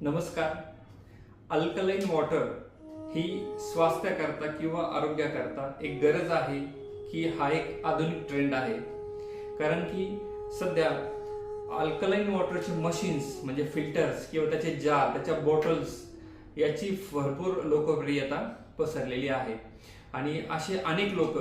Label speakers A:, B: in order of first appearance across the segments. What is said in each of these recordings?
A: नमस्कार. Alkaline water ही स्वास्थ्याकरता किंवा आरोग्याकरता एक गरज आहे की हा एक आधुनिक ट्रेंड आहे. कारण की सध्या अल्कलाइन वॉटरचे मशीन्स म्हणजे फिल्टर्स किंवा त्याचे जार, त्याच्या बॉटल्स याची भरपूर लोकप्रियता पसरलेली आहे आणि असे अनेक लोक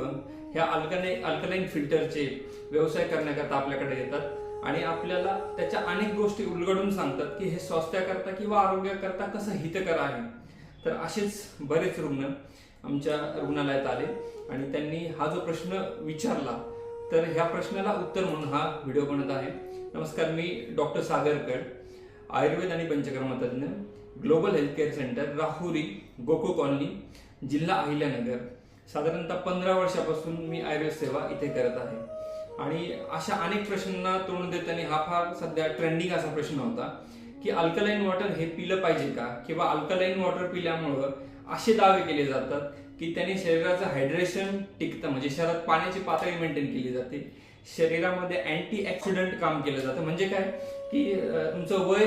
A: ह्या अल्कलाइन फिल्टरचे व्यवसाय करण्याकरता आपल्याकडे येतात आणि आपल्याला त्याच्या अनेक गोष्टी उलगडून सांगतात की हे स्वास्थ्याकरता किंवा आरोग्याकरता कसं हितकर आहे. तर असेच बरेच रुग्ण आमच्या रुग्णालयात आले आणि त्यांनी हा जो प्रश्न विचारला तर ह्या प्रश्नाला उत्तर म्हणून हा व्हिडिओ बनत आहे. नमस्कार, मी डॉक्टर सागर कड, आयुर्वेद आणि पंचकर्म तज्ञ, global health care centre, Rahuri, Goko colony, जिल्हा अहिल्यानगर. साधारणतः 15 वर्षापासून मी आयुर्वेद सेवा इथे करत आहे आणि अशा अनेक प्रश्नांना तोंड देताना हा फार सध्या ट्रेंडिंग असा प्रश्न होता की अल्कलाइन वॉटर हे पिलं पाहिजे का, किंवा अल्कलाइन वॉटर पिल्यामुळं असे दावे केले जातात की त्याने शरीराचं हायड्रेशन टिकतं, म्हणजे शरीरात पाण्याची पातळी मेंटेन केली जाते, शरीरामध्ये अँटी ऑक्सिडंट काम केलं जातं. म्हणजे काय की तुमचं वय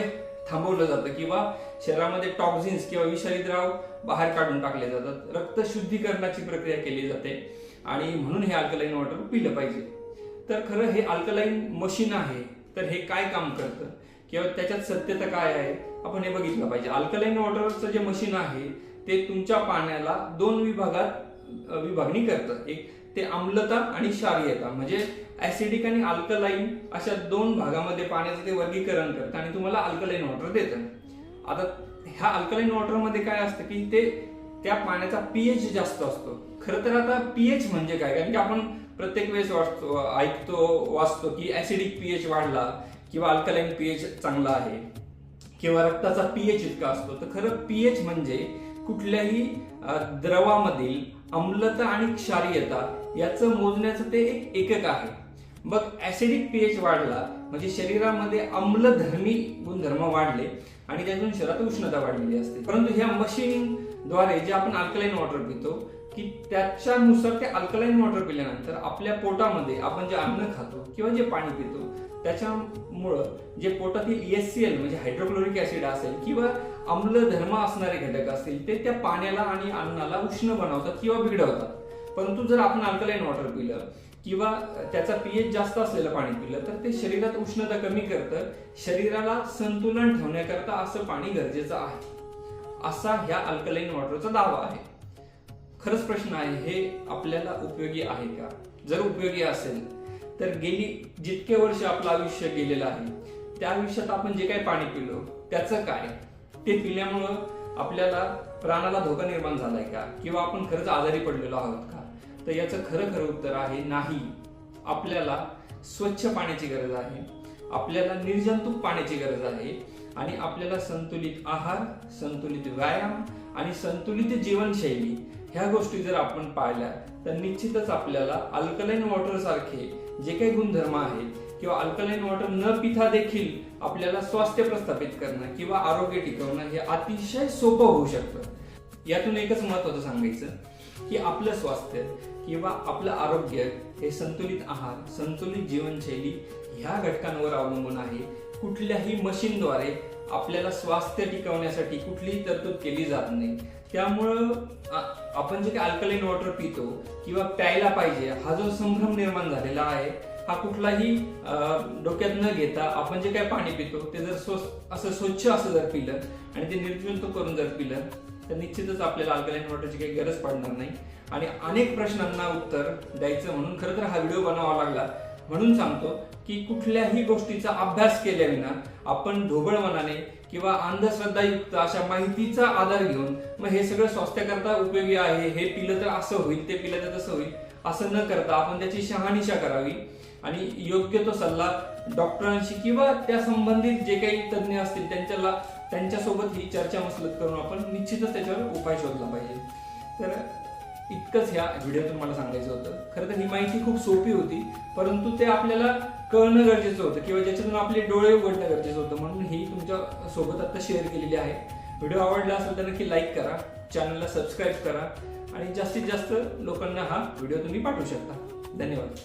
A: थांबवलं जातं किंवा शरीरामध्ये टॉक्झिन्स किंवा विषारी द्रव बाहेर काढून टाकले जातात, रक्त शुद्धीकरणाची प्रक्रिया केली जाते आणि म्हणून हे अल्कलाइन वॉटर पिलं पाहिजे. तर खरं हे अल्कलाइन मशीन आहे तर हे काय काम करतं किंवा त्याच्यात सत्यता काय आहे आपण हे बघितलं पाहिजे. अल्कलाइन वॉटरचं जे मशीन आहे ते तुमच्या पाण्याला 2 विभागात विभागणी करतं. एक ते आम्लता आणि क्षारीयता, म्हणजे ऍसिडिक आणि अल्कलाइन अशा 2 भागामध्ये पाण्याचं ते वर्गीकरण करतं आणि तुम्हाला अल्कलाइन वॉटर देतं. आता ह्या अल्कलाइन वॉटर मध्ये काय असतं की ते त्या पाण्याचा पीएच जास्त असतो. खरं तर आता पीएच म्हणजे काय, कारण की आपण प्रत्येक वेळेस वाचतो की ऍसिडिक पीएच वाढला किंवा अल्कलाइन पीएच चांगला आहे किंवा रक्ताचा पीएच इतका असतो. तर खरं पीएच म्हणजे कुठल्याही द्रवामधील आम्लता आणि क्षारीयता याचं मोजण्याचं ते एक एकक आहे. मग ऍसिडिक पीएच वाढला म्हणजे शरीरामध्ये आम्लधर्मी गुणधर्म वाढले आणि त्यातून शरीरात उष्णता वाढलेली असते. परंतु ह्या मशीनद्वारे जे आपण अल्कलाइन वॉटर पितो की त्याच्यानुसार ते अल्कलाइन वॉटर पिल्यानंतर आपल्या पोटामध्ये आपण जे अन्न खातो किंवा जे पाणी पितो त्याच्यामुळं जे पोटातील HCl म्हणजे हायड्रोक्लोरिक ऍसिड असेल किंवा आम्लधर्म असणारे घटक असतील ते त्या पाण्याला आणि अन्नाला उष्ण बनवतात किंवा बिघडवतात. परंतु जर आपण अल्कलाइन वॉटर पिलं किंवा त्याचा पीएच जास्त असलेलं पाणी पिलं तर ते शरीरात उष्णता कमी करतं, शरीराला संतुलन ठेवण्याकरता असं पाणी गरजेचं आहे, असा ह्या अल्कलाइन वॉटरचा दावा आहे. खरंच प्रश्न आहे, हे आपल्याला उपयोगी आहे का? जर उपयोगी असेल तर गेली जितके वर्ष आपलं आयुष्य गेलेलं आहे त्या आयुष्यात आपण जे काही पाणी पिलो त्याचं काय, ते पिल्यामुळं आपल्याला प्राणाला धोका निर्माण झालाय का किंवा आपण खरंच आजारी पडलेलो आहोत का? तर याचं खरं उत्तर आहे नाही. आपल्याला स्वच्छ पाण्याची गरज आहे, आपल्याला निर्जंतुक पाण्याची गरज आहे आणि आपल्याला संतुलित आहार, संतुलित व्यायाम आणि संतुलित जीवनशैली ह्या गोष्टी जर आपण पाळल्या तर निश्चितच आपल्याला अल्कलाइन वॉटर सारखे जे काही गुणधर्म आहेत किंवा अल्कलाइन वॉटर न पिता देखील आपल्याला स्वास्थ्य प्रस्थापित करणं किंवा आरोग्य टिकवणं हे अतिशय सोपं होऊ शकतं. यातून एकच महत्त्वाचं सांगायचं की आपलं स्वास्थ्य किंवा आपलं आरोग्य हे संतुलित आहार, संतुलित जीवनशैली ह्या घटकांवर अवलंबून आहे. कुठल्याही मशीनद्वारे आपल्याला स्वास्थ्य टिकवण्यासाठी कुठलीही तरतूद केली जात नाही. त्यामुळं आपण जे काही अल्कलाइन वॉटर पितो किंवा प्यायला पाहिजे हा जो संभ्रम निर्माण झालेला आहे हा कुठलाही डोक्यात न घेता आपण जे काही पाणी पितो ते जर असं स्वच्छ असं जर पिलं आणि ते निर्जंतुक करून जर पिलं तर निश्चितच आपल्याला अल्कलाइन वॉटरची काही गरज पडणार नाही. आणि अनेक प्रश्नांना उत्तर द्यायचं म्हणून खरं तर हा व्हिडिओ बनावा लागला. म्हणून सांगतो की कुठल्याही गोष्टीचा अभ्यास केल्याविना आपण ढोबळ मनाने किंवा अंधश्रद्धायुक्त अशा माहितीचा आधार घेऊन मग हे सगळं स्वास्थ्याकरता उपयोगी आहे, हे पिलं तर असं होईल, ते पिलं तर तसं होईल, असं न करता आपण त्याची शहानिशा करावी आणि योग्य तो सल्ला डॉक्टरांशी किंवा त्या संबंधित जे काही तज्ज्ञ असतील त्यांच्यासोबत ही चर्चा मसलत करून आपण निश्चितच त्याच्यावर उपाय शोधला पाहिजे. तर इतकंच ह्या व्हिडिओतून मला सांगायचं होतं. खरं तर ही माहिती खूप सोपी होती परंतु ते आपल्याला कळणं गरजेचं होतं किंवा ज्याच्यातून आपले डोळे उघडणं गरजेचं होतं, म्हणून ही तुमच्या सोबत आता शेअर केलेली आहे. व्हिडिओ आवडला असेल तर नक्की लाईक करा, चॅनलला सबस्क्राईब करा आणि जास्तीत जास्त लोकांना हा व्हिडिओ तुम्ही पाठवू शकता. धन्यवाद.